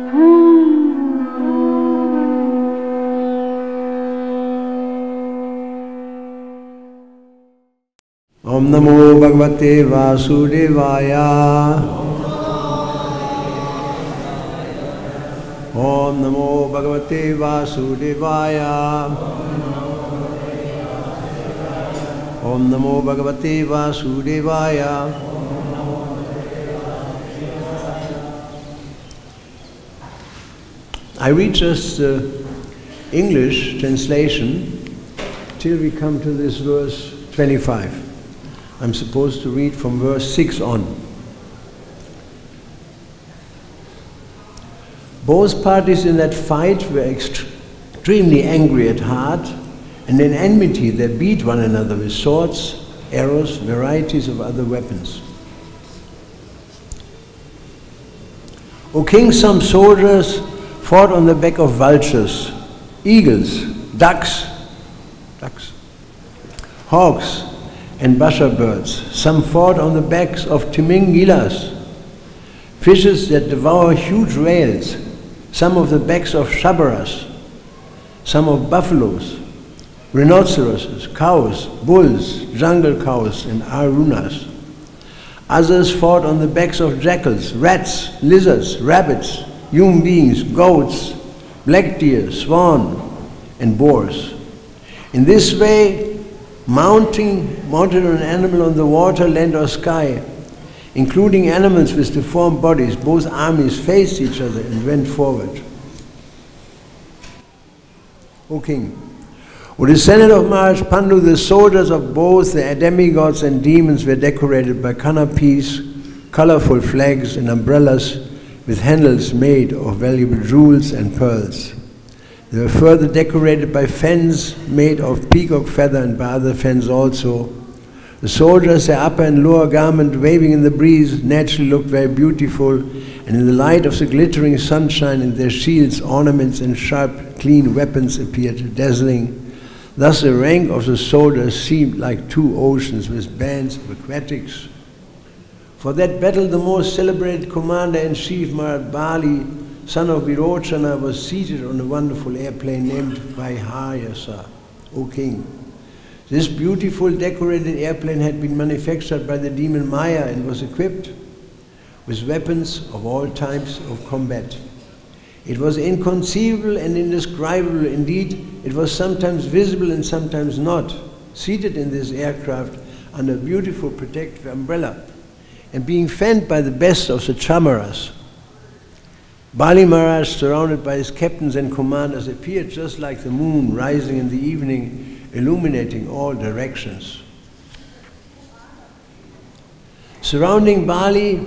Om Namo Bhagavate Vasudevaya. Om Namo Bhagavate Vasudevaya. Om Namo Bhagavate Vasudevaya. I read just the English translation till we come to this verse 25. I'm supposed to read from verse 6 on. Both parties in that fight were extremely angry at heart, and in enmity they beat one another with swords, arrows, varieties of other weapons. O king, some soldiers fought on the back of vultures, eagles, ducks, hawks, and basher birds. Some fought on the backs of timingilas, fishes that devour huge whales, some of the backs of shabaras, some of buffaloes, rhinoceroses, cows, bulls, jungle cows, and arunas. Others fought on the backs of jackals, rats, lizards, rabbits, human beings, goats, black deer, swan, and boars. In this way, mounted on an animal on the water, land, or sky, including animals with deformed bodies, both armies faced each other and went forward. O king, with the Senate of Maharaj Pandu, the soldiers of both the demigods and demons were decorated by canopies, colorful flags, and umbrellas with handles made of valuable jewels and pearls. They were further decorated by fans made of peacock feather and by other fans also. The soldiers, their upper and lower garment waving in the breeze, naturally looked very beautiful, and in the light of the glittering sunshine and their shields, ornaments, and sharp, clean weapons appeared dazzling. Thus the rank of the soldiers seemed like two oceans with bands of aquatics. For that battle, the most celebrated commander-in-chief, Maharaj Bali, son of Virochana, was seated on a wonderful airplane named Vaihayasa, O king. This beautiful decorated airplane had been manufactured by the demon Maya and was equipped with weapons of all types of combat. It was inconceivable and indescribable. Indeed, it was sometimes visible and sometimes not, seated in this aircraft under a beautiful protective umbrella and being fanned by the best of the chamaras. Bali Maharaj, surrounded by his captains and commanders, appeared just like the moon rising in the evening, illuminating all directions. Surrounding Bali,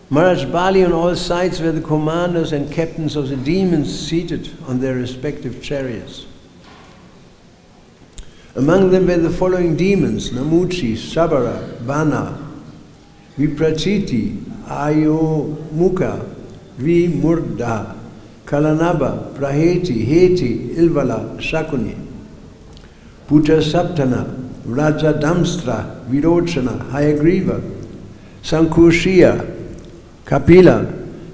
Maharaj Bali on all sides were the commanders and captains of the demons seated on their respective chariots. Among them were the following demons: Namuchi, Sabara, Bana, Viprachiti, Ayomukha, Vimurda, Kalanaba, Praheti, Heti, Ilvala, Shakuni, Puta Saptana, Raja Damstra, Virochana, Hayagriva, Sankushia, Kapila,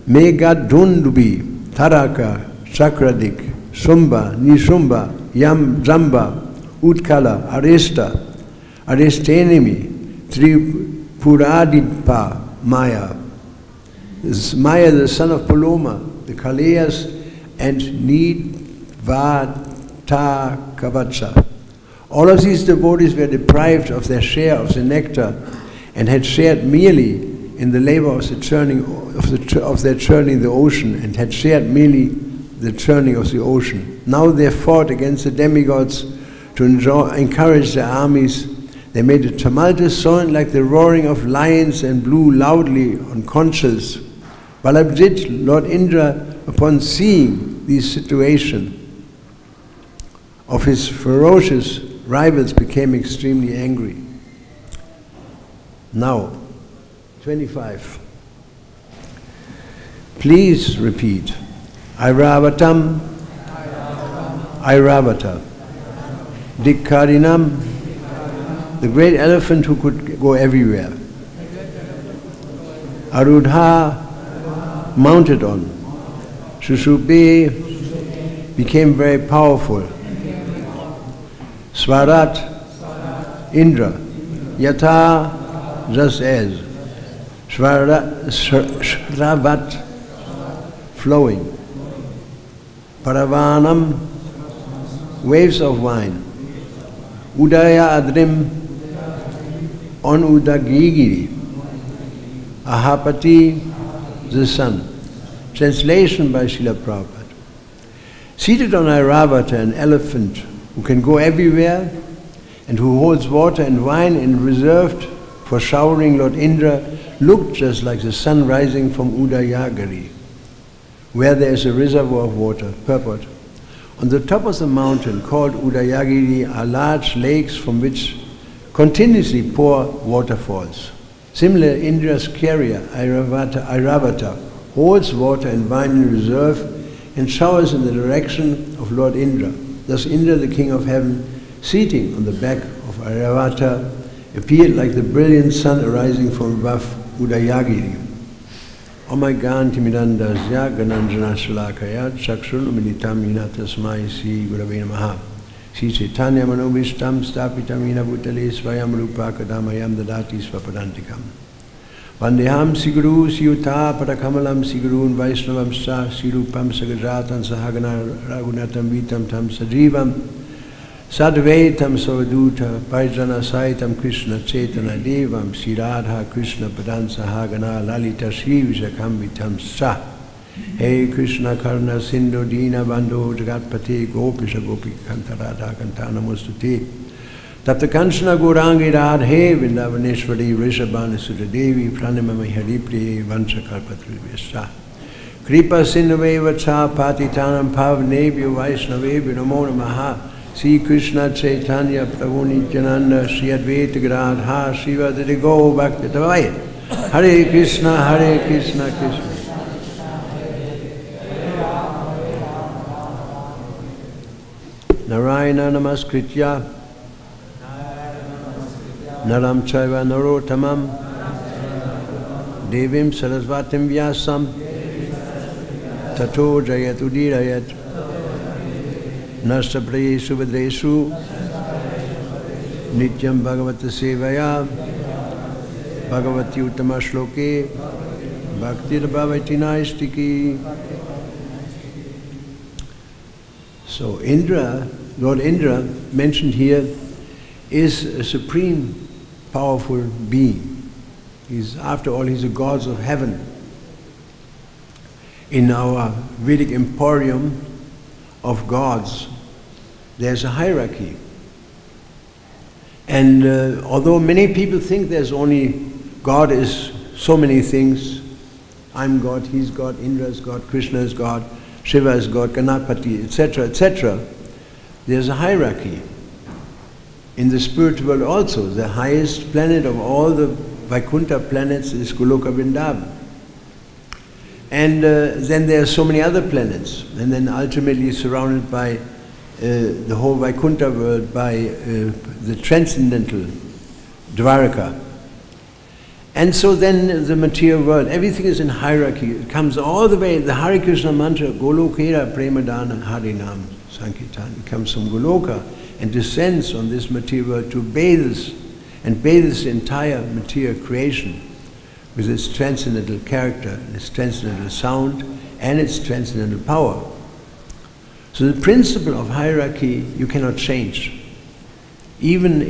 Megadundubi, Taraka, Chakradik, Sumba, Nishumba, Yam Jamba, Utkala, Aresta, Arestenemi, Tripuradipa, Maya. This is Maya, the son of Paloma, the Kalayas, and Nidvatakavacha. All of these devotees were deprived of their share of the nectar and had shared merely in the labor of the churning of their churning the ocean, and had shared merely the churning of the ocean. Now they fought against the demigods to encourage their armies. They made a tumultuous sound like the roaring of lions and blew loudly on conchs. Balabjit, Lord Indra, upon seeing this situation of his ferocious rivals, became extremely angry. Now, 25. Please repeat. Airavatam, Airavata. Dikkarinam, the great elephant who could go everywhere. Arudha, mounted on. Sushupti became very powerful. Swarat, Indra, Yatha, just as. Shravat, flowing. Paravanam, waves of wine. Udaya Adrim, on Udagiri. Ahapati, the sun. Translation by Srila Prabhupada. Seated on Airavata, an elephant who can go everywhere and who holds water and wine and reserved for showering Lord Indra, looked just like the sun rising from Udayagiri, where there is a reservoir of water. Purport. On the top of the mountain called Udayagiri are large lakes from which continuously pour waterfalls. Similar, Indra's carrier, Airavata, holds water and wine in reserve and showers in the direction of Lord Indra. Thus Indra, the king of heaven, seating on the back of Airavata, appeared like the brilliant sun arising from above Udayagiri. Omaganti Mirandasya Gananjana Shalakaya Chakshul Militam Yinatasmai Sri Gurave Namaha. Sri Chaitanya Manobishtam Stapitamina Bhutale Svayam Rupa Kadamayam Dadati Svapadantikam. Vandeham Siguru Siyuta Padakamalam Sigurun Vaishnavam Sa Sirupam Sagajatan Sahagana Ragunatam Vitam Tam Sajivam Sadvaitam Savaduta Paijana Saitam Krishna Chaitana Devam Siradha Krishna Padan Sahagana Lalita Shri Vishakam Vitam Sa. Hey Krishna Karna Sindhu Dina Bandho Jagatpate Gopisha Gopi Kantarada Kantana Mustute Tapta Kanchana Gaurangi Radhe Vrindavaneshwari Rishabhana Sudadevi Pranamami Haripri Vansha Kalpatri Vesa Kripa Sindhave Vacha Patitanam Pavnebhyo Vaishnavebhyo Namo Namaha Sri Krishna Chaitanya Prabhu Nityananda Sri Advaita Gadadhar Shiva Dede Go Bhakti Tavai Hare Krishna Krishna Narayana Namaskritya Naram Chaiva Narotamam Devim Sarasvatim Vyasam Tato Jayatudirayat Nashtaprayeshu Vedreshu Nityam Bhagavata Sevaya Bhagavati Uttama Shloke Bhakti Bhavati Naistiki. So Indra, Lord Indra, mentioned here, is a supreme, powerful being. After all, he's the gods of heaven. In our Vedic emporium of gods, there's a hierarchy. And although many people think there's only God is so many things, I'm God, he's God, Indra is God, Krishna is God, Shiva is God, Ganapati, etc., etc., there's a hierarchy. In the spiritual world also, the highest planet of all the Vaikuntha planets is Goloka Vrindavan. And then there are so many other planets, and then ultimately surrounded by the whole Vaikuntha world by the transcendental Dvaraka. And so then the material world, everything is in hierarchy. It comes all the way, the Hare Krishna mantra, Golokera Premadana Harinam Sankirtan. It comes from Goloka and descends on this material world to bathe us and bathe this entire material creation with its transcendental character, its transcendental sound, and its transcendental power. So the principle of hierarchy you cannot change. Even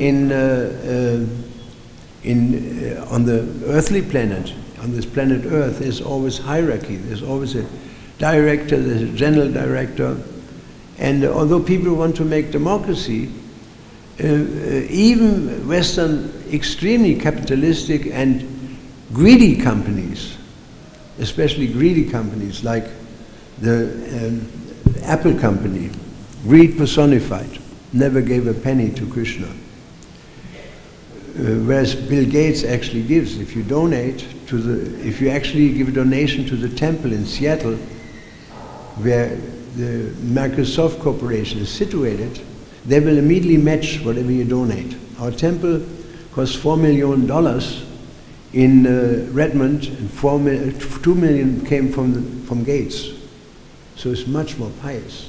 on the earthly planet, on this planet Earth, there's always hierarchy. There's always a director, there's a general director. And although people want to make democracy, even Western extremely capitalistic and greedy companies, especially greedy companies like the Apple company, greed personified, never gave a penny to Krishna. Whereas Bill Gates actually gives. If you donate if you actually give a donation to the temple in Seattle, where the Microsoft Corporation is situated, they will immediately match whatever you donate. Our temple cost $4 million in Redmond, and $2 million came from Gates. So it's much more pious.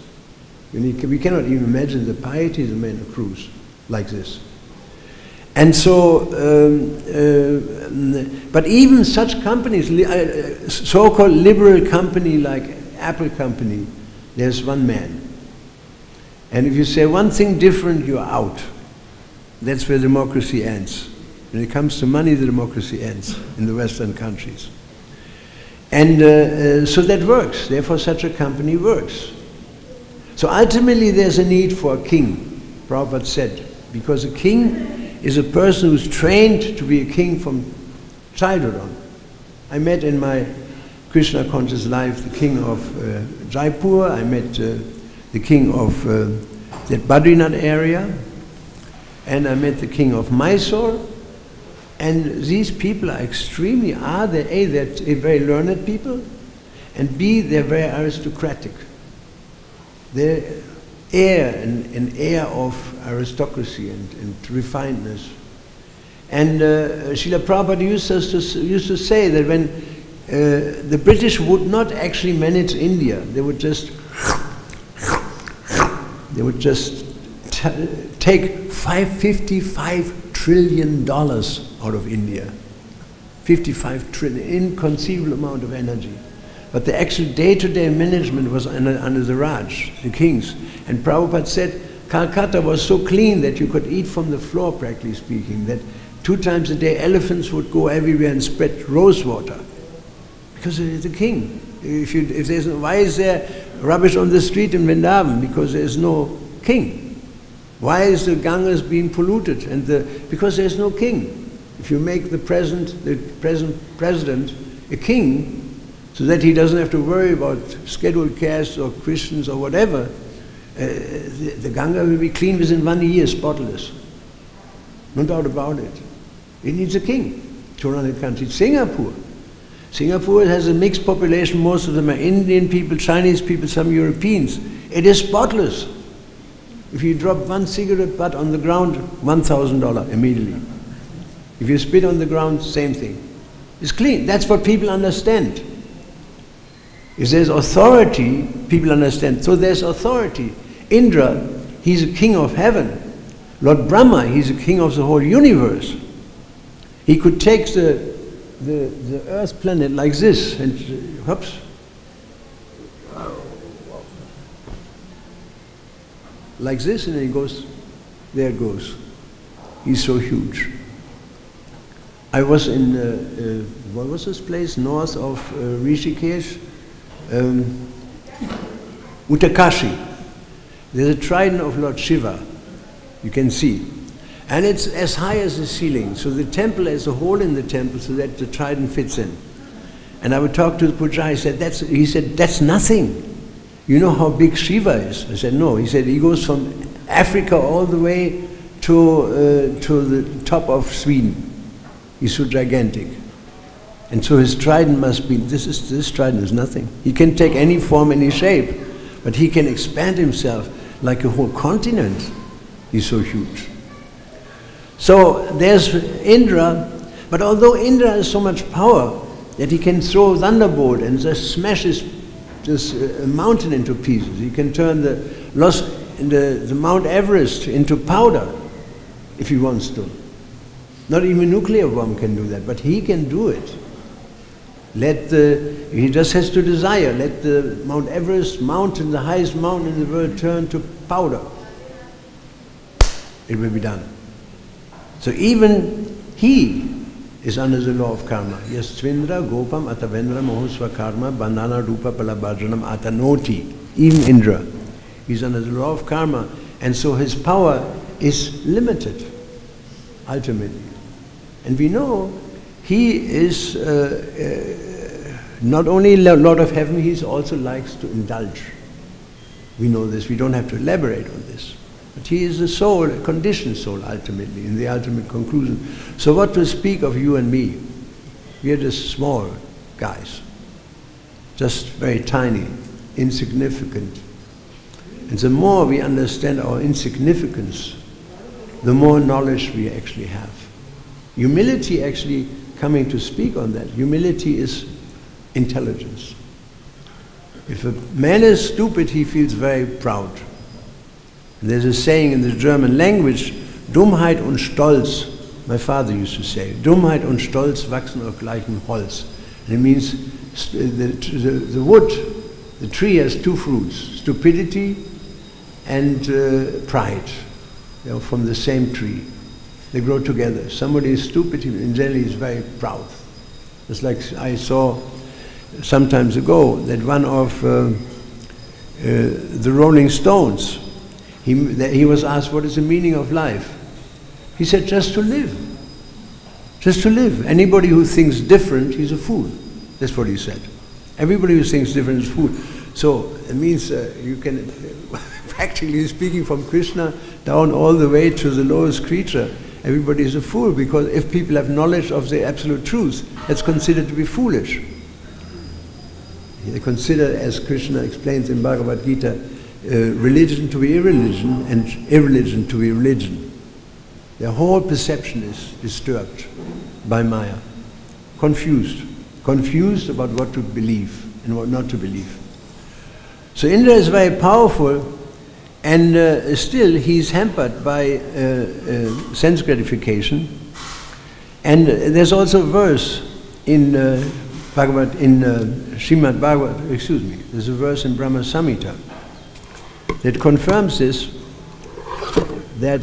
We cannot even imagine the piety of the man who cruise like this. And so, but even such companies, so-called liberal company like Apple company, there's one man. And if you say one thing different, you're out. That's where democracy ends. When it comes to money, the democracy ends in the Western countries. And so that works. Therefore, such a company works. So ultimately, there's a need for a king, Prabhupada said, because a king is a person who's trained to be a king from childhood on. I met in my Krishna conscious life the king of Jaipur. I met the king of that Badrinath area, and I met the king of Mysore. And these people are extremely, they're very learned people, and B, they're very aristocratic. They're an air of aristocracy and refinedness. And Srila Prabhupada used to say that when the British would not actually manage India, they would just take $55 trillion out of India. 55 trillion, inconceivable amount of energy. But the actual day-to-day management was under the Raj, the kings. And Prabhupada said Calcutta was so clean that you could eat from the floor, practically speaking, that 2 times a day elephants would go everywhere and spread rose water. Because it's the king. Why is there rubbish on the street in Vrindavan? Because there is no king. Why is the Ganges being polluted? Because there is no king. If you make the present president a king, so that he doesn't have to worry about scheduled castes or Christians or whatever, the Ganga will be clean within 1 year, spotless. No doubt about it. It needs a king to run a country. Singapore. Singapore has a mixed population. Most of them are Indian people, Chinese people, some Europeans. It is spotless. If you drop 1 cigarette butt on the ground, $1,000 immediately. If you spit on the ground, same thing. It's clean. That's what people understand. If there's authority, people understand. So there's authority. Indra, he's a king of heaven. Lord Brahma, he's a king of the whole universe. He could take the Earth planet like this and whoops. Like this, and then he goes, there it goes. He's so huge. I was in, what was this place, north of Rishikesh? Utakashi. There's a trident of Lord Shiva, you can see. And it's as high as the ceiling. So the temple has a hole in the temple so that the trident fits in. And I would talk to the Pujari, he said, that's nothing. You know how big Shiva is? I said, no. He said, he goes from Africa all the way to the top of Sweden. He's so gigantic. And so his trident must be, this trident is nothing. He can take any form, any shape, but he can expand himself like a whole continent. He's so huge. So there's Indra, but although Indra has so much power that he can throw a thunderbolt and just smashes this mountain into pieces. He can turn the Mount Everest into powder if he wants to. Not even a nuclear bomb can do that, but he can do it. He just has to desire. Let the Mount Everest mountain, the highest mountain in the world, turn to powder. It will be done. So even he is under the law of karma. Yastvindra gopam atavendra mohusva karma bandhana rupa palabhadranam atanoti. Even Indra. He's under the law of karma. And so his power is limited, ultimately. And we know he is not only Lord of Heaven, he also likes to indulge. We know this, we don't have to elaborate on this. But he is a soul, a conditioned soul, ultimately, in the ultimate conclusion. So what to speak of you and me? We are just small guys, just very tiny, insignificant. And the more we understand our insignificance, the more knowledge we actually have. Humility, actually, coming to speak on that, humility is intelligence. If a man is stupid, he feels very proud. There's a saying in the German language, Dummheit und Stolz. My father used to say, Dummheit und Stolz wachsen auf gleichem Holz. And it means the wood, the tree has two fruits, stupidity and pride, from the same tree. They grow together. Somebody is stupid, in general he is very proud. It's like I saw some times ago that one of the Rolling Stones, he was asked, what is the meaning of life? He said, just to live. Just to live. Anybody who thinks different, he's a fool. That's what he said. Everybody who thinks different is a fool. So it means you can, practically speaking, from Krishna down all the way to the lowest creature, everybody is a fool, because if people have knowledge of the absolute truth, that's considered to be foolish. They consider, as Krishna explains in Bhagavad-Gita, religion to be irreligion and irreligion to be religion. Their whole perception is disturbed by Maya, confused about what to believe and what not to believe. So Indra is very powerful, and still he's hampered by sense gratification. And there's also a verse in Srimad Bhagavad, there's a verse in Brahma Samhita that confirms this, that,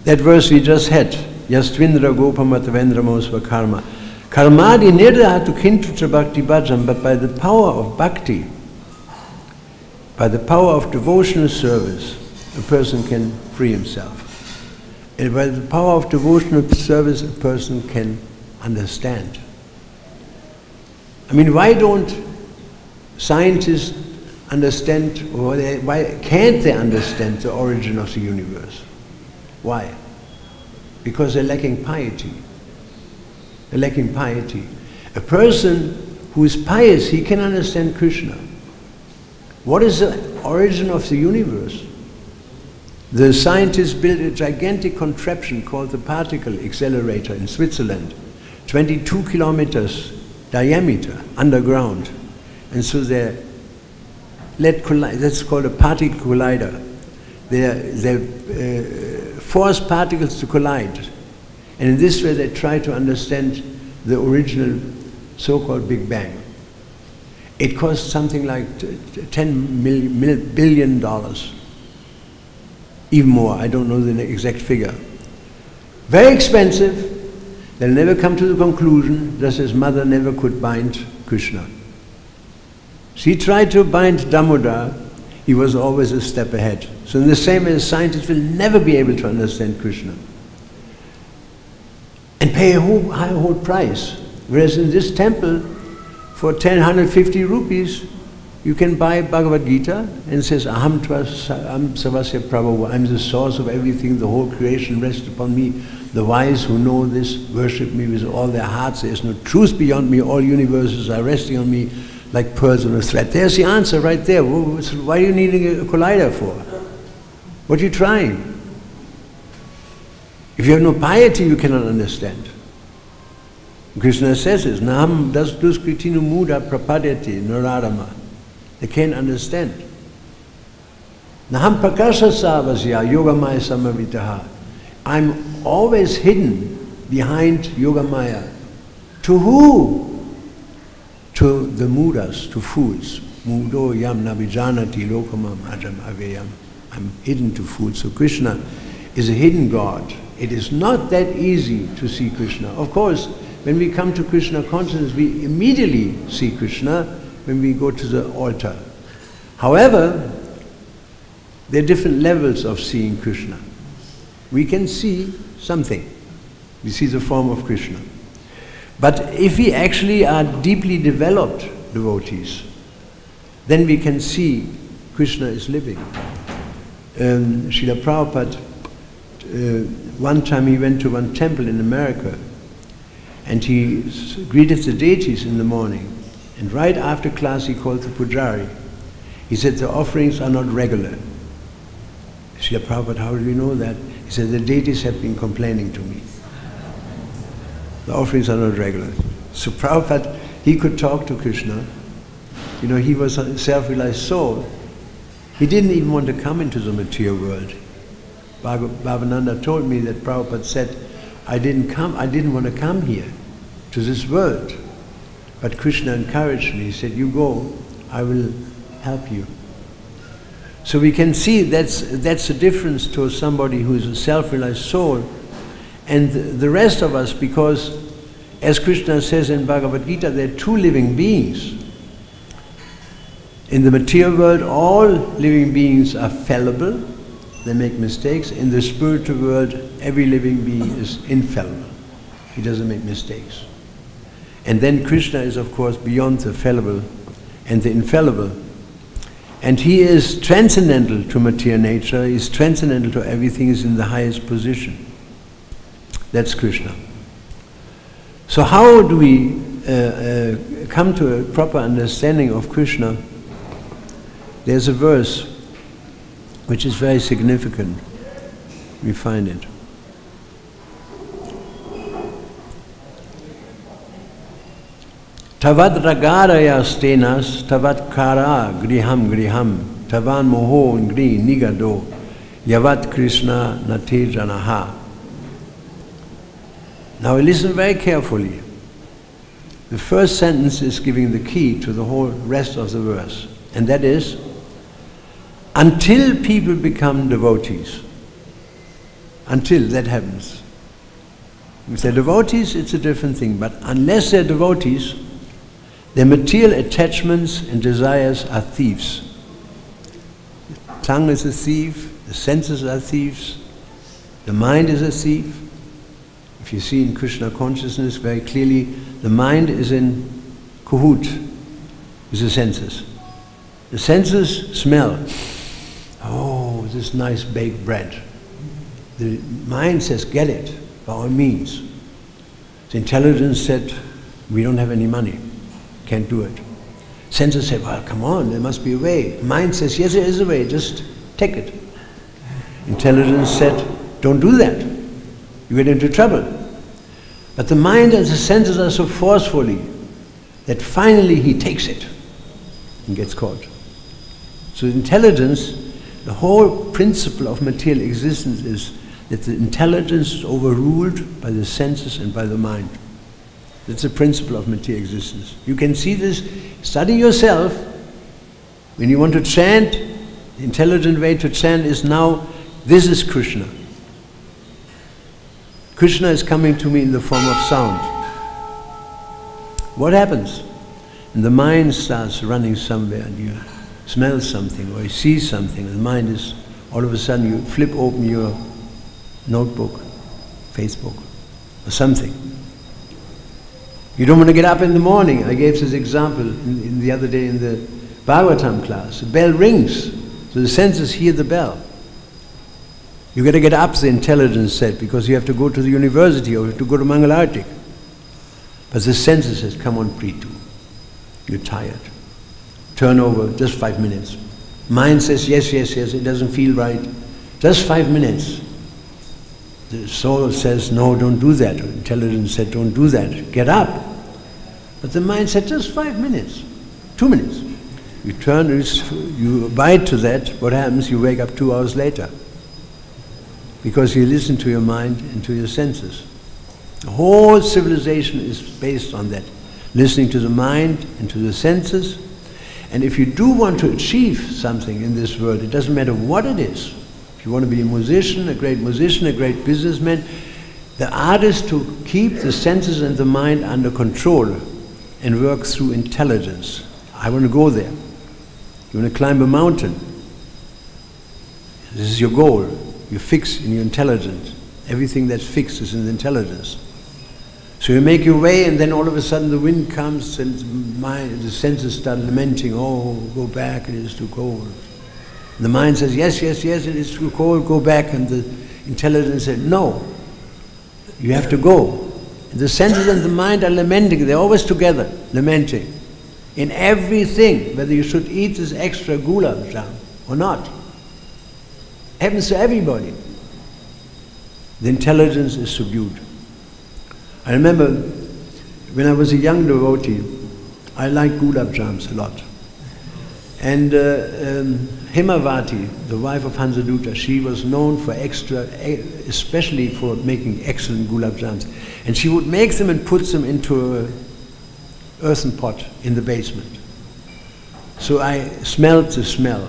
that verse we just had, Yastvindra Gopamatavendra Mosva Karma. Karmadi nirdhatu kintucha bhakti bhajam, but by the power of bhakti, by the power of devotional service, a person can free himself. And by the power of devotional service, a person can understand. I mean, why don't scientists understand, or why can't they understand the origin of the universe? Why? Because they're lacking piety. They're lacking piety. A person who is pious, he can understand Krishna. What is the origin of the universe? The scientists built a gigantic contraption called the particle accelerator in Switzerland, 22 kilometers diameter, underground. And so they let collide, that's called a particle collider. They force particles to collide. And in this way they try to understand the original so-called Big Bang. It cost something like $10 billion. Even more, I don't know the exact figure. Very expensive. They'll never come to the conclusion that his mother never could bind Krishna. She tried to bind Damodar, he was always a step ahead. So in the same way, scientists will never be able to understand Krishna. And pay a whole price. Whereas in this temple, for 150 rupees, you can buy Bhagavad-Gita, and it says, Aham Savasya Prabhu, I'm the source of everything, the whole creation rests upon me. The wise who know this worship me with all their hearts. There is no truth beyond me. All universes are resting on me like pearls on a thread. There's the answer right there. Why are you needing a collider for? What are you trying? If you have no piety, you cannot understand. Krishna says this, Naham daskritinu muda prapadyati naradama. They can't understand. Naham prakasha savasya yogamaya samavitaha. I'm always hidden behind Yogamaya. To who? To the mudas, to fools. Mudo yam nabijanati lokamam ajam aveyam. I'm hidden to fools. So Krishna is a hidden God. It is not that easy to see Krishna. Of course, when we come to Krishna consciousness, we immediately see Krishna when we go to the altar. However, there are different levels of seeing Krishna. We can see something. We see the form of Krishna. But if we actually are deeply developed devotees, then we can see Krishna is living. Srila Prabhupada, one time he went to one temple in America, and he greeted the deities in the morning. And right after class he called the pujari. He said, the offerings are not regular. Srila Prabhupada, how do you know that? He said, the deities have been complaining to me. The offerings are not regular. So Prabhupada, he could talk to Krishna. You know, he was a self-realized soul. He didn't even want to come into the material world. Bhavananda told me that Prabhupada said, I didn't want to come here to this world. But Krishna encouraged me. He said, you go, I will help you. So we can see that's the difference to somebody who is a self-realized soul and the rest of us, because as Krishna says in Bhagavad-Gita, there are two living beings. In the material world, all living beings are fallible. They make mistakes. In the spiritual world, every living being is infallible. He doesn't make mistakes. And then Krishna is, of course, beyond the fallible and the infallible. And he is transcendental to material nature. He is transcendental to everything. He is in the highest position. That's Krishna. So how do we come to a proper understanding of Krishna? There's a verse which is very significant. We find it. Tavat ragaraya stenas, tavat kara griham griham, tavan moho ngri nigado, yavat Krishna nate janaha. Now listen very carefully. The first sentence is giving the key to the whole rest of the verse, and that is, until people become devotees. Until that happens. If they're devotees, it's a different thing, but unless they're devotees, their material attachments and desires are thieves. The tongue is a thief, the senses are thieves, the mind is a thief. If you see in Krishna consciousness very clearly, the mind is in cahoot with the senses. The senses smell. Oh, this nice baked bread. The mind says, get it, by all means. The intelligence said, we don't have any money, can't do it. Senses said, well, come on, there must be a way. Mind says, yes, there is a way, just take it. Intelligence said, don't do that, you get into trouble. But the mind and the senses are so forcefully that finally he takes it and gets caught. So intelligence, the whole principle of material existence is that the intelligence is overruled by the senses and by the mind. That's the principle of material existence. You can see this, study yourself. When you want to chant, the intelligent way to chant is now, this is Krishna. Krishna is coming to me in the form of sound. What happens? And the mind starts running somewhere and you smell something or you see something, and the mind is, all of a sudden you flip open your notebook, Facebook, or something. You don't want to get up in the morning. I gave this example in the other day in the Bhagavatam class. The bell rings, so the senses hear the bell. You got to get up, the intelligence said, because you have to go to the university or you have to go to Mangalartik. But the senses says, come on, Prithu, you're tired. Turn over, just 5 minutes. Mind says, yes, yes, yes, it doesn't feel right. Just 5 minutes. The soul says, no, don't do that. Intelligence said, don't do that. Get up. But the mind said, just 5 minutes, 2 minutes. You turn, you abide to that. What happens? You wake up 2 hours later. Because you listen to your mind and to your senses. The whole civilization is based on that. Listening to the mind and to the senses. And if you do want to achieve something in this world, it doesn't matter what it is. If you want to be a musician, a great businessman, the art is to keep the senses and the mind under control and work through intelligence. I want to go there. You want to climb a mountain. This is your goal. You fix in your intelligence. Everything that's fixed is in the intelligence. So you make your way, and then all of a sudden the wind comes and the senses start lamenting, oh, go back, it is too cold. And the mind says, yes, yes, yes, it is too cold, go back. And the intelligence said, no, you have to go. And the senses and the mind are lamenting, they're always together, lamenting. In everything, whether you should eat this extra gulab jam or not. Happens to everybody. The intelligence is subdued. I remember when I was a young devotee, I liked gulab jams a lot. And Himavati, the wife of Hansaduta, she was known for especially for making excellent gulab jams. And she would make them and put them into an earthen pot in the basement. So I smelled the smell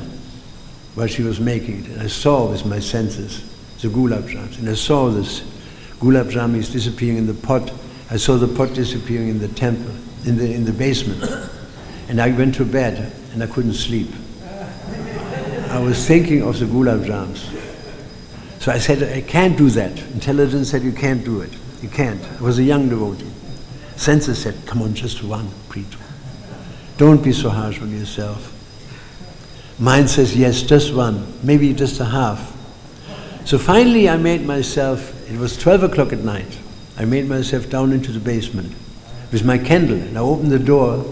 while she was making it, and I saw with my senses the gulab jams, and I saw this gulab jamis disappearing in the pot. I saw the pot disappearing in the temple, in the basement, and I went to bed and I couldn't sleep. I was thinking of the gulab jams. So I said, I can't do that. Intelligence said, you can't do it. You can't. I was a young devotee. Senses said, come on, just one, Prithu. Don't be so harsh on yourself. Mind says, yes, just one, maybe just a half. So finally I made myself, it was 12 o'clock at night, I made myself down into the basement with my candle, and I opened the door.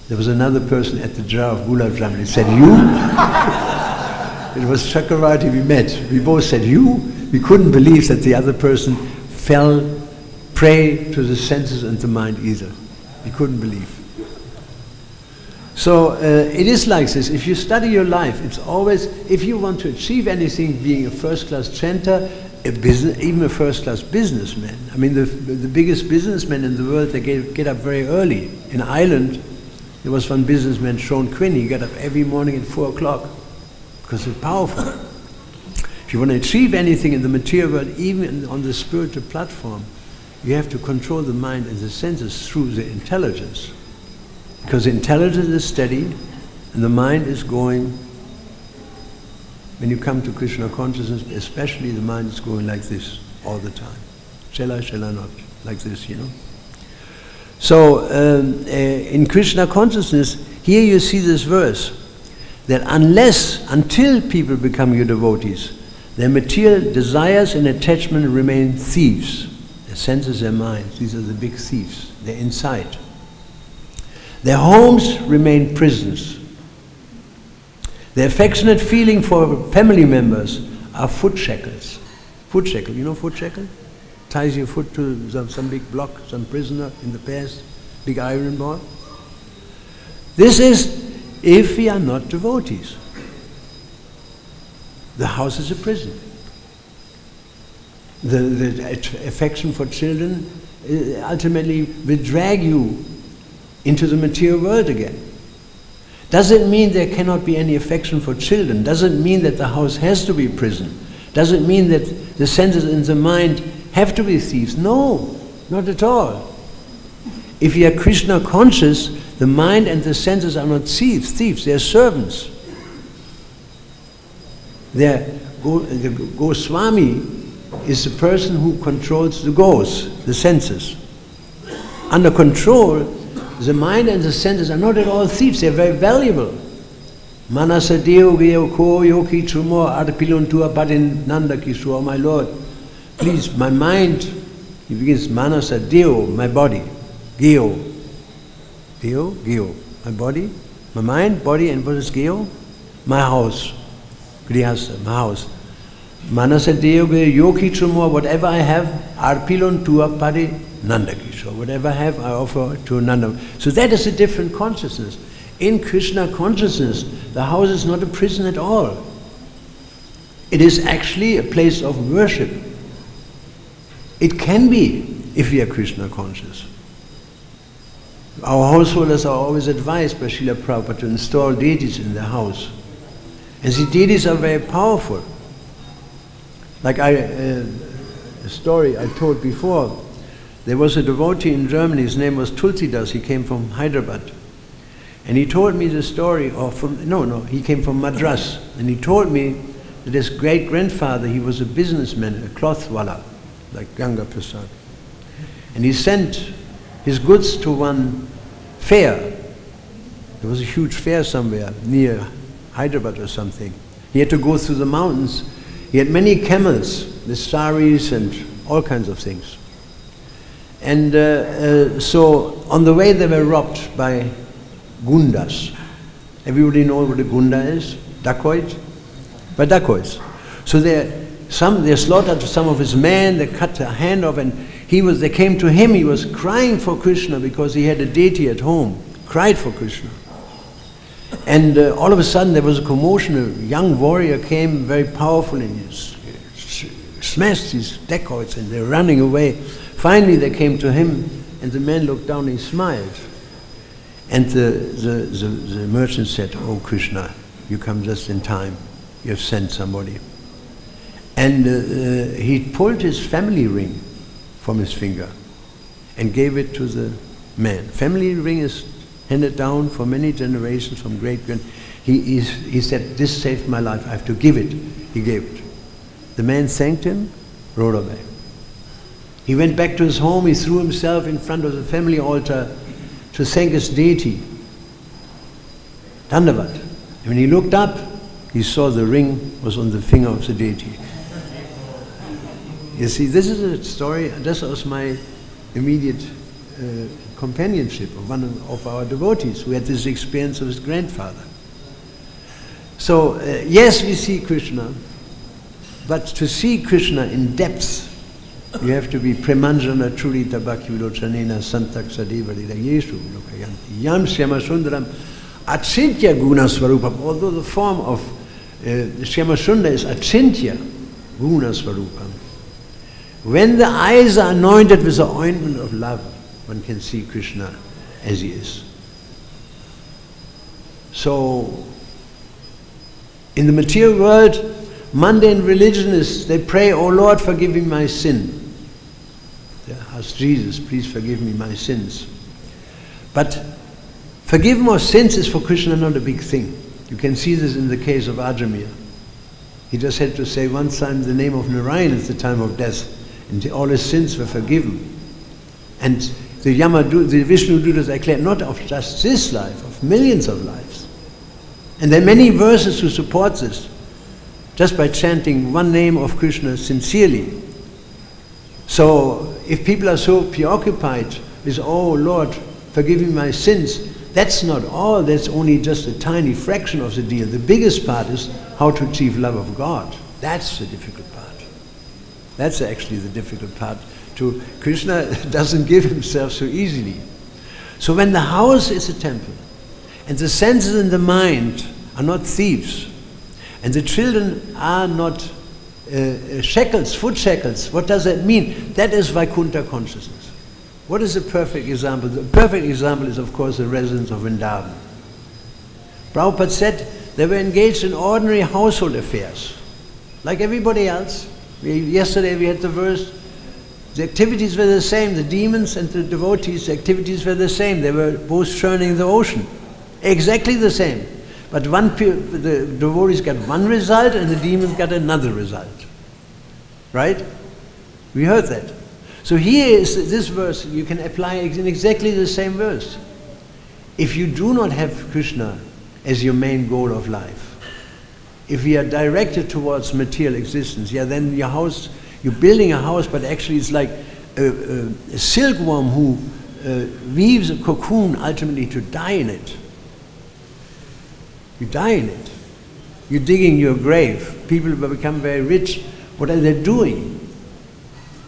There was another person at the jar of gulab jam, and he said, you? It was Chakravarti we met. We both said, you? We couldn't believe that the other person fell prey to the senses and the mind either. We couldn't believe. So it is like this. If you study your life, it's always, if you want to achieve anything, being a first-class chanter, even a first-class businessman. I mean, the biggest businessmen in the world, they get up very early. In Ireland, there was one businessman, Sean Quinn, he got up every morning at 4 o'clock because it's powerful. If you want to achieve anything in the material world, even on the spiritual platform, you have to control the mind and the senses through the intelligence. Because the intelligence is steady and the mind is going. When you come to Krishna consciousness, especially the mind is going like this all the time. Shall I not? Like this, you know. So in Krishna consciousness, here you see this verse, that until people become your devotees, their material desires and attachment remain thieves. Their senses, their minds, these are the big thieves. They're inside. Their homes remain prisons. Their affectionate feeling for family members are foot shackles. Foot shackle, you know foot shackle? Ties your foot to some big block, some prisoner in the past, big iron bar. This is if we are not devotees. The house is a prison. The affection for children ultimately will drag you into the material world again. Doesn't mean there cannot be any affection for children. Doesn't mean that the house has to be a prison. Doesn't mean that the senses and the mind have to be thieves. No, not at all. If you are Krishna conscious, the mind and the senses are not thieves, they are servants. The Goswami is the person who controls the gos, the senses. Under control, the mind and the senses are not at all thieves, they are very valuable. Manasa deo geo ko yoki chumo arpiluntua padin nanda kisua, my Lord. Please, my mind, he begins manasa deo, my body. Geo. Deo, geo. My body, my mind, body, and what is geo? My house. Grihastha, my house. Manasa deo geo yoki chumo, whatever I have, arpiluntua padi nanda kisua. Whatever I have, I offer to Nanda. So that is a different consciousness. In Krishna consciousness, the house is not a prison at all. It is actually a place of worship. It can be, if we are Krishna conscious. Our householders are always advised by Srila Prabhupada to install deities in their house. And the deities are very powerful. Like a story I told before, there was a devotee in Germany, his name was Tulsidas, he came from Hyderabad. And he told me the story of, he came from Madras. And he told me that his great-grandfather, he was a businessman, a clothwala, like Ganga Prasad. And he sent his goods to one fair. There was a huge fair somewhere near Hyderabad or something. He had to go through the mountains. He had many camels, with saris and all kinds of things. And so on the way they were robbed by gundas. Everybody knows what a gunda is? Dacoit? By dacoits. So they slaughtered some of his men, they cut a hand off, and They came to him, he was crying for Krishna because he had a deity at home, cried for Krishna. And all of a sudden there was a commotion, a young warrior came, very powerful, and he smashed these dacoits and they're running away. Finally they came to him and the man looked down and he smiled. And the merchant said, "Oh Krishna, you come just in time, you have sent somebody." And he pulled his family ring from his finger and gave it to the man. Family ring is handed down for many generations from great-grand. He said, "This saved my life, I have to give it." He gave it. The man thanked him, rode away. He went back to his home, he threw himself in front of the family altar to thank his deity. Dandavat. And when he looked up, he saw the ring was on the finger of the deity. You see, this is a story, this was my immediate companionship of one of our devotees who had this experience of his grandfather. So, yes, we see Krishna, but to see Krishna in depth, you have to be premanjana churita bhakti vilochanena santak sadeva lila yeshu lokayanti yam shyama sundaram achintya guna swarupam. Although the form of Shyama Sundara is achintya guna swarupam. When the eyes are anointed with the ointment of love, one can see Krishna as he is. So, in the material world, mundane religionists, they pray, "Oh Lord, forgive me my sin." They ask Jesus, "Please forgive me my sins." But forgiveness of sins is for Krishna not a big thing. You can see this in the case of Ajamir. He just had to say one time the name of Narayan at the time of death, and all his sins were forgiven. And the Vishnu Dutas declared not of just this life, of millions of lives. And there are many verses to support this, just by chanting one name of Krishna sincerely. So, if people are so preoccupied with, "Oh Lord, forgive me my sins," that's not all, that's only just a tiny fraction of the deal. The biggest part is how to achieve love of God. That's the difficult part. That's actually the difficult part. Krishna doesn't give himself so easily. So when the house is a temple, and the senses and the mind are not thieves, and the children are not shackles, foot shackles, what does that mean? That is Vaikuntha consciousness. What is the perfect example? The perfect example is, of course, the residents of Vrindavan. Prabhupada said they were engaged in ordinary household affairs, like everybody else. Yesterday we had the verse, the activities were the same, the demons and the devotees, the activities were the same. They were both churning the ocean. Exactly the same. But the devotees got one result and the demons got another result. Right? We heard that. So here is this verse, you can apply in exactly the same verse. If you do not have Krishna as your main goal of life, if we are directed towards material existence, yeah, then your house, you're building a house, but actually it's like a silkworm who weaves a cocoon ultimately to die in it. You die in it. You're digging your grave. People will become very rich. What are they doing?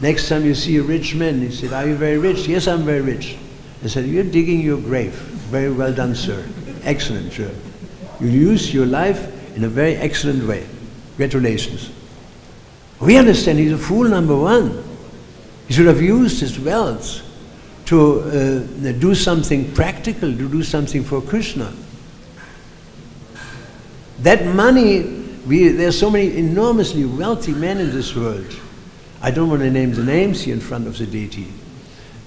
Next time you see a rich man, he said, "Are you very rich?" "Yes, I'm very rich." I said, "You're digging your grave." "Very well done, sir. Excellent, sir. You use your life in a very excellent way. Congratulations." We understand he's a fool, number one. He should have used his wealth to do something practical, to do something for Krishna. That money, there are so many enormously wealthy men in this world. I don't want to name the names here in front of the deity.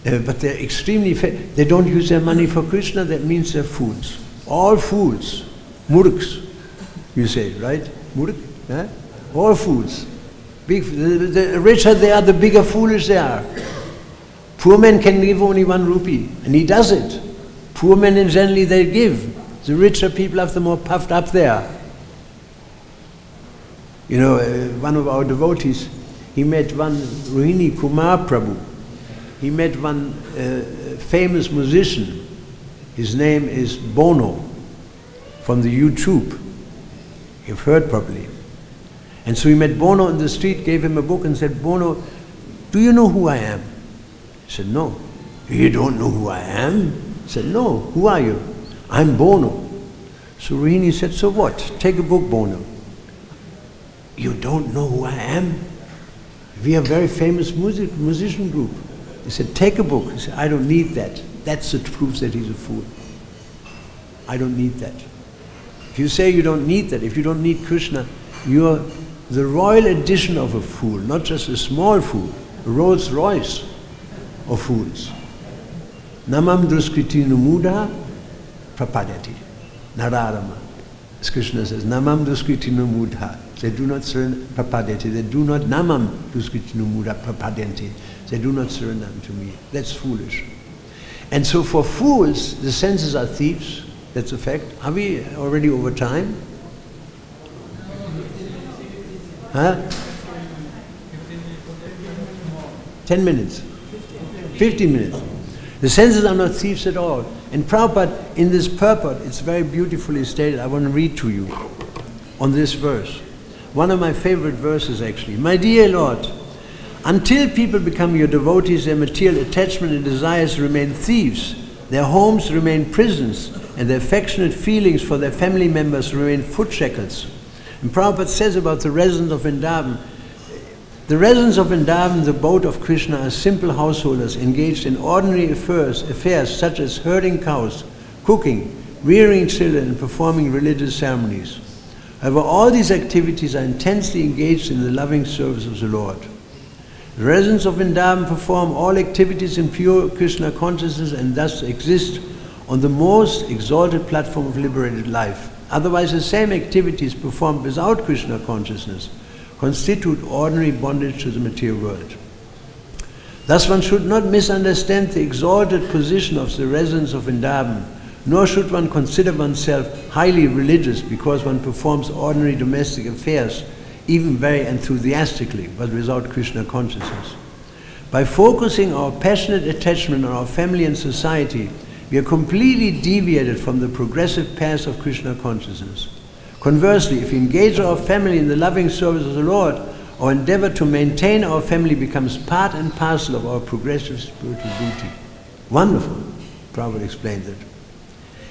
But they're extremely, they don't use their money for Krishna, that means they're fools. All fools. Murks, you say, right? Murk? Eh? All fools. The richer they are, the bigger foolish they are. Poor men can give only 1 rupee, and he does it. Poor men in generally they give. The richer people are the more puffed up they are. You know, one of our devotees, he met one Rohini Kumar Prabhu. He met one famous musician. His name is Bono, from the YouTube. You've heard probably. And so he met Bono on the street, gave him a book and said, "Bono, do you know who I am?" said, no. You don't know who I am? He said, no. Who are you? I'm Bono. So Rohini said, so what? Take a book, Bono. You don't know who I am? We are a very famous musician group. He said, take a book. He said, I don't need that. That's the proof that he's a fool. I don't need that. If you say you don't need that, if you don't need Krishna, you're the royal edition of a fool, not just a small fool, a Rolls Royce of fools. Namam duskriti numudha prapadati. Nararama. As Krishna says, Namam duskriti numudha. They do not surrender prapadati. They do not namam duskriti numudha prapadanti. They do not surrender unto me. That's foolish. And so for fools, the senses are thieves. That's a fact. Are we already over time? Huh? 10 minutes. 15 minutes. The senses are not thieves at all. And Prabhupada, in this purport, it's very beautifully stated. I want to read to you on this verse. One of my favorite verses, actually. My dear Lord, until people become your devotees, their material attachment and desires remain thieves. Their homes remain prisons, and their affectionate feelings for their family members remain foot shackles. And Prabhupada says about the residents of Vrindavan, the residents of Vrindavan, the abode of Krishna, are simple householders engaged in ordinary affairs such as herding cows, cooking, rearing children, and performing religious ceremonies. However, all these activities are intensely engaged in the loving service of the Lord. The residents of Vrindavan perform all activities in pure Krishna consciousness and thus exist on the most exalted platform of liberated life. Otherwise, the same activities performed without Krishna consciousness constitute ordinary bondage to the material world. Thus, one should not misunderstand the exalted position of the residents of Vrindavan, nor should one consider oneself highly religious because one performs ordinary domestic affairs, even very enthusiastically, but without Krishna consciousness. By focusing our passionate attachment on our family and society, we are completely deviated from the progressive path of Krishna consciousness. Conversely, if we engage our family in the loving service of the Lord, our endeavor to maintain our family becomes part and parcel of our progressive spiritual duty. Wonderful, Prabhupada explained it.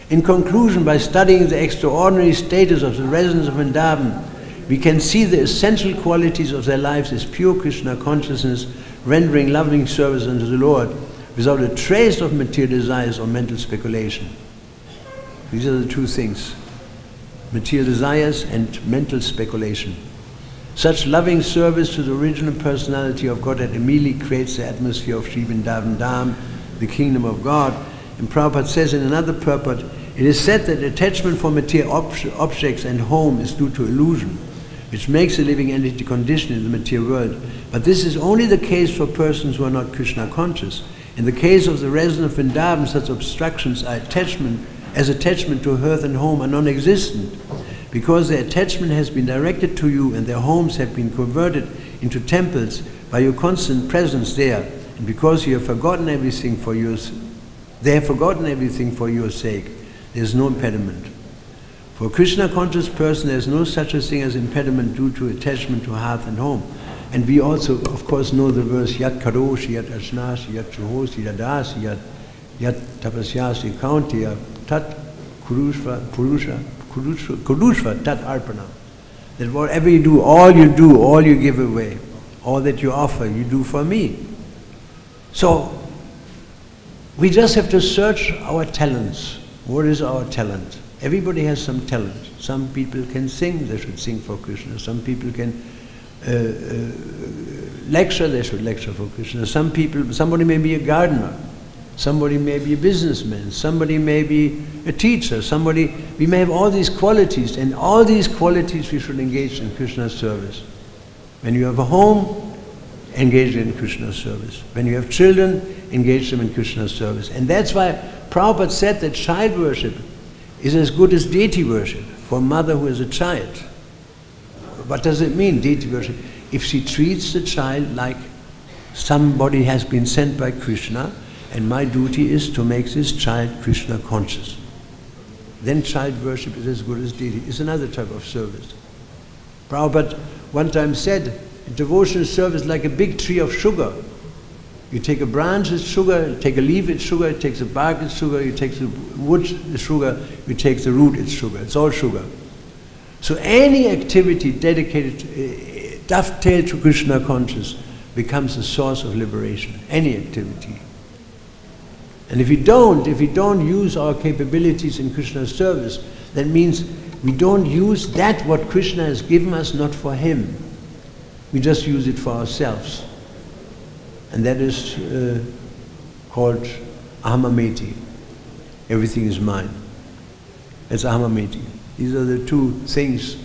In conclusion, by studying the extraordinary status of the residents of Vrindavan, we can see the essential qualities of their lives as pure Krishna consciousness, rendering loving service unto the Lord, without a trace of material desires or mental speculation. These are the two things, material desires and mental speculation. Such loving service to the original personality of Godhead immediately creates the atmosphere of Sri Vrindavan Dham, the kingdom of God. And Prabhupada says in another purport, it is said that attachment for material objects and home is due to illusion, which makes a living entity conditioned in the material world. But this is only the case for persons who are not Krishna conscious. In the case of the residents of Vrindavan, such obstructions are attachment to earth and home are non-existent, because their attachment has been directed to you and their homes have been converted into temples by your constant presence there, and because you have forgotten everything for they have forgotten everything for your sake. There is no impediment. For a Krishna conscious person, there is no such a thing as impediment due to attachment to hearth and home. And we also, of course, know the verse Yat Karoshi, Yat Ashnashi, Yat Chuhosi, Yat Dasi, Yat Tapasyasi, Kauntiya, Tat Kurushva, Tat Arpana. That whatever you do, all you give away, all that you offer, you do for me. So, we just have to search our talents. What is our talent? Everybody has some talent. Some people can sing, they should sing for Krishna. Some people can lecture, they should lecture for Krishna. Somebody may be a gardener. Somebody may be a businessman. Somebody may be a teacher. We may have all these qualities, and all these qualities we should engage in Krishna's service. When you have a home, engage in Krishna's service. When you have children, engage them in Krishna's service. And that's why Prabhupada said that child worship is as good as deity worship for a mother who has a child. What does it mean, deity worship? If she treats the child like somebody has been sent by Krishna, and my duty is to make this child Krishna conscious, then child worship is as good as deity. It's another type of service. Prabhupada one time said, devotional service is like a big tree of sugar. You take a branch, it's sugar. You take a leaf, it's sugar. You take the bark, it's sugar. You take the wood, it's sugar. You take the root, it's sugar. It's all sugar. So any activity dedicated, dovetailed to Krishna consciousness becomes the source of liberation. Any activity. And if we don't use our capabilities in Krishna's service, that means we don't use that what Krishna has given us not for him. We just use it for ourselves. And that is called ahamameti. Everything is mine. That's ahamameti. These are the two things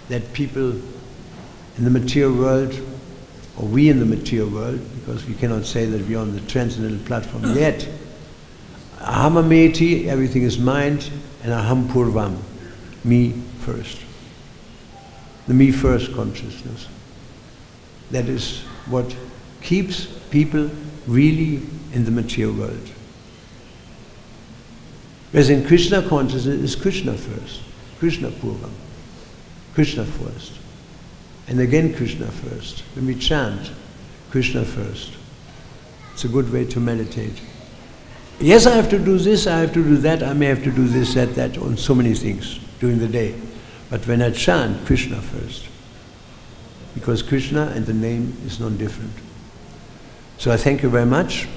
that people in the material world, or we in the material world, because we cannot say that we are on the transcendental platform yet. Ahamameti, everything is mine, and aham purvam, me first. The me first consciousness. That is what keeps people really in the material world. Whereas in Krishna consciousness is Krishna first, Krishna purvam, Krishna first. And again Krishna first. When we chant, Krishna first. It's a good way to meditate. Yes, I have to do this, I have to do that, I may have to do this, that, on so many things during the day. But when I chant, Krishna first. Because Krishna and the name is non-different. So I thank you very much.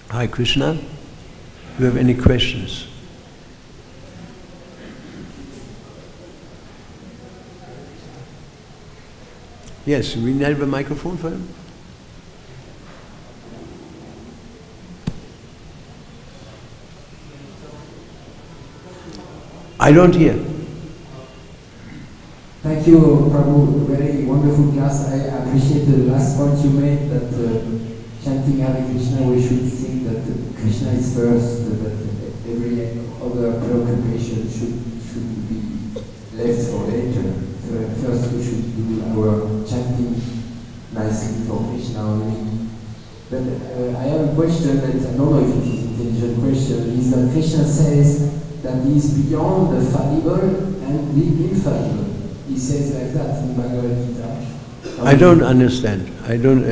Hi Krishna. Do you have any questions? Yes, we have a microphone for him. I don't hear. Thank you, Prabhu. Very wonderful class. I appreciate the last point you made, that chanting Hare Krishna, we should think that Krishna is first, that every other preoccupation should be left for later. First we should do our chanting nicely for Krishna only. But I have a question that I don't know if it is an intelligent question, is that Krishna says that he is beyond the fallible and the infallible. He says like that in Bhagavad-Gita. I don't understand. I don't...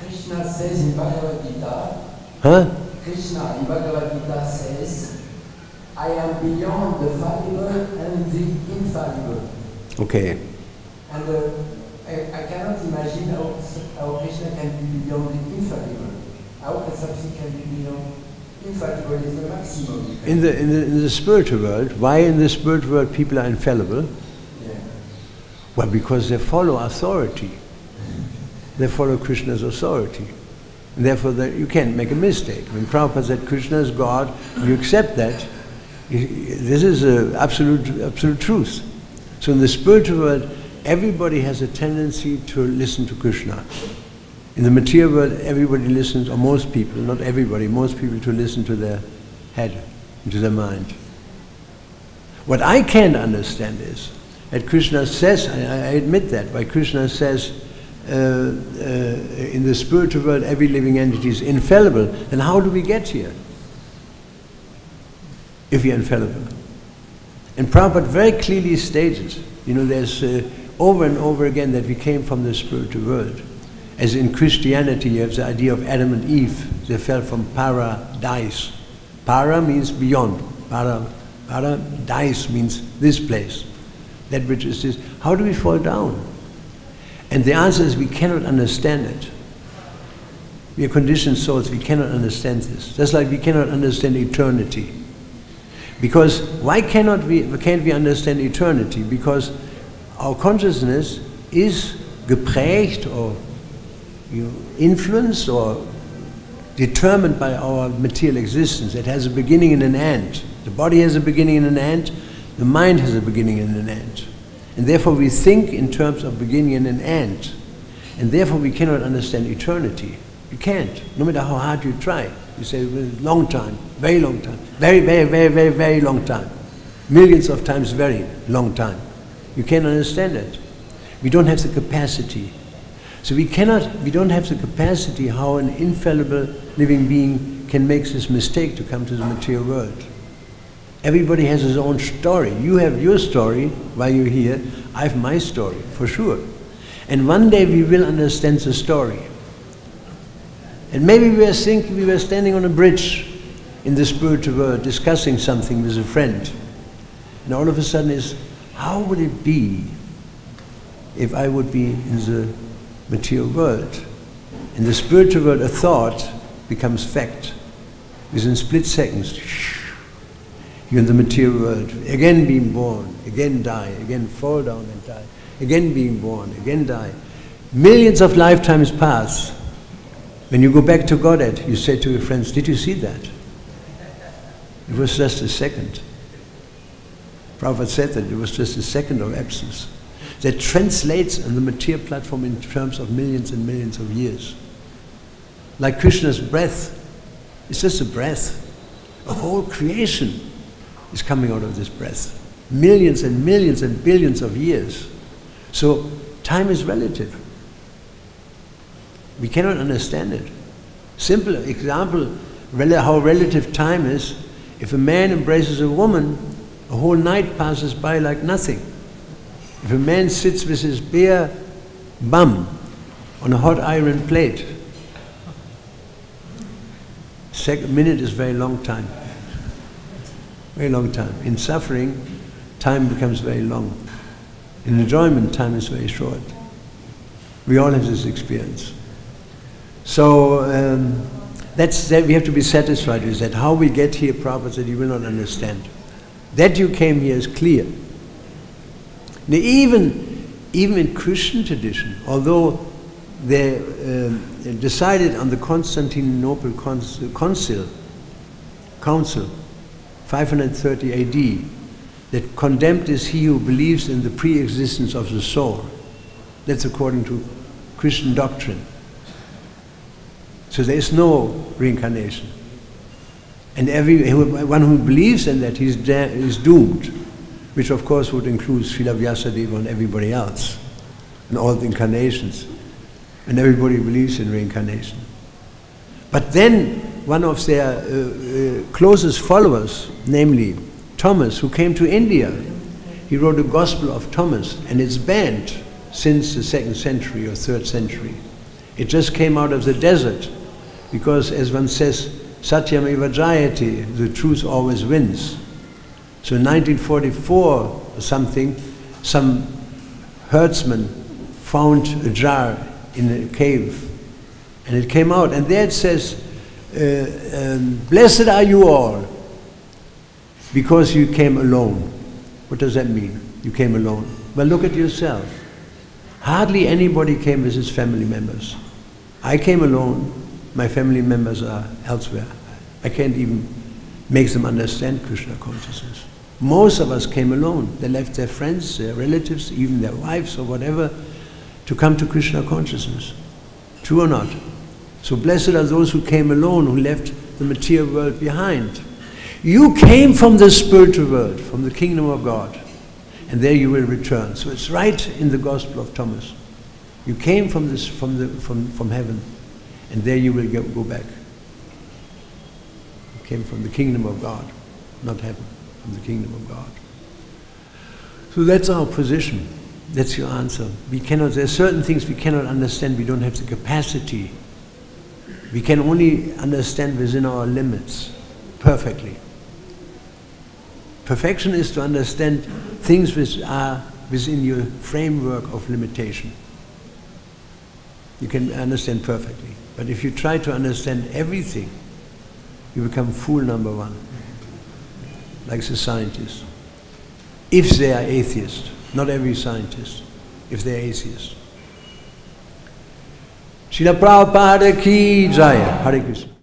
Krishna says in Bhagavad-Gita, Krishna in Bhagavad-Gita says, I am beyond the fallible and the infallible. Okay. And I cannot imagine how Krishna can be beyond the infallible. How can something can be beyond infallible is the maximum. In the spiritual world, why in the spiritual world people are infallible? Well, because they follow authority. They follow Krishna's authority. And therefore, you can't make a mistake. When Prabhupada said Krishna is God, you accept that. This is absolute truth. So in the spiritual world, everybody has a tendency to listen to Krishna. In the material world, everybody listens, or most people, not everybody, most people to listen to their head, to their mind. What I can't understand is that Krishna says, I admit that, why Krishna says in the spiritual world every living entity is infallible, then how do we get here if we are infallible? And Prabhupada very clearly stated, there's over and over again that we came from the spiritual world. As in Christianity, you have the idea of Adam and Eve. They fell from paradise. Para means beyond. Paradise means this place. That which is this. How do we fall down? And the answer is we cannot understand it. We are conditioned souls, we cannot understand this. Just like we cannot understand eternity. Because why can't we understand eternity? Because our consciousness is geprägt or influenced or determined by our material existence. It has a beginning and an end. The body has a beginning and an end. The mind has a beginning and an end. And therefore we think in terms of beginning and an end. And therefore we cannot understand eternity. You can't, no matter how hard you try. You say, long time, very long time, very, very, very, very, very long time. Millions of times very long time. You can't understand it. We don't have the capacity. So we don't have the capacity how an infallible living being can make this mistake to come to the material world. Everybody has his own story. You have your story while you're here. I have my story, for sure. And one day we will understand the story. And maybe we were thinking, we were standing on a bridge in the spiritual world discussing something with a friend. And all of a sudden is, how would it be if I would be in the material world? In the spiritual world, a thought becomes fact. Within split seconds, you're in the material world, again being born, again die, again fall down and die, again being born, again die. Millions of lifetimes pass. When you go back to Godhead, you say to your friends, did you see that? It was just a second. Prabhupada said that it was just a second of absence. That translates on the material platform in terms of millions and millions of years. Like Krishna's breath, it's just a breath. A whole creation is coming out of this breath. Millions and millions and billions of years. So time is relative. We cannot understand it. Simple example, how relative time is. If a man embraces a woman, a whole night passes by like nothing. If a man sits with his bare bum on a hot iron plate, minute is a very long time. Very long time. In suffering, time becomes very long. In enjoyment, time is very short. We all have this experience. So we have to be satisfied with that. How we get here, Prabhupada said, you will not understand. That you came here is clear. Now, even in Christian tradition, although they decided on the Constantinople Council, 530 AD, that condemned is he who believes in the pre-existence of the soul. That's according to Christian doctrine. So there is no reincarnation. And everyone who believes in that is doomed, which of course would include Srila Vyasadeva and everybody else, and all the incarnations. And everybody believes in reincarnation. But then one of their closest followers, namely Thomas, who came to India, he wrote a Gospel of Thomas, and it's banned since the 2nd century or 3rd century. It just came out of the desert, because as one says, Satyam eva jayate, the truth always wins. So in 1944 or something, some herdsman found a jar in a cave, and it came out, and there it says, blessed are you all, because you came alone. What does that mean? You came alone. Well, look at yourself. Hardly anybody came with his family members. I came alone. My family members are elsewhere. I can't even make them understand Krishna consciousness. Most of us came alone. They left their friends, their relatives, even their wives or whatever, to come to Krishna consciousness. True or not? So blessed are those who came alone, who left the material world behind. You came from the spiritual world, from the kingdom of God, and there you will return. So it's right in the Gospel of Thomas. You came from heaven, and there you will go back. You came from the kingdom of God, not heaven, from the kingdom of God. So that's our position. That's your answer. There are certain things we cannot understand. We don't have the capacity. We can only understand within our limits, perfectly. Perfection is to understand things which are within your framework of limitation. You can understand perfectly. But if you try to understand everything, you become fool number one, like the scientists. If they are atheists. Not every scientist, if they're atheists. Srila Prabhupada ki jaya. Hare Krishna.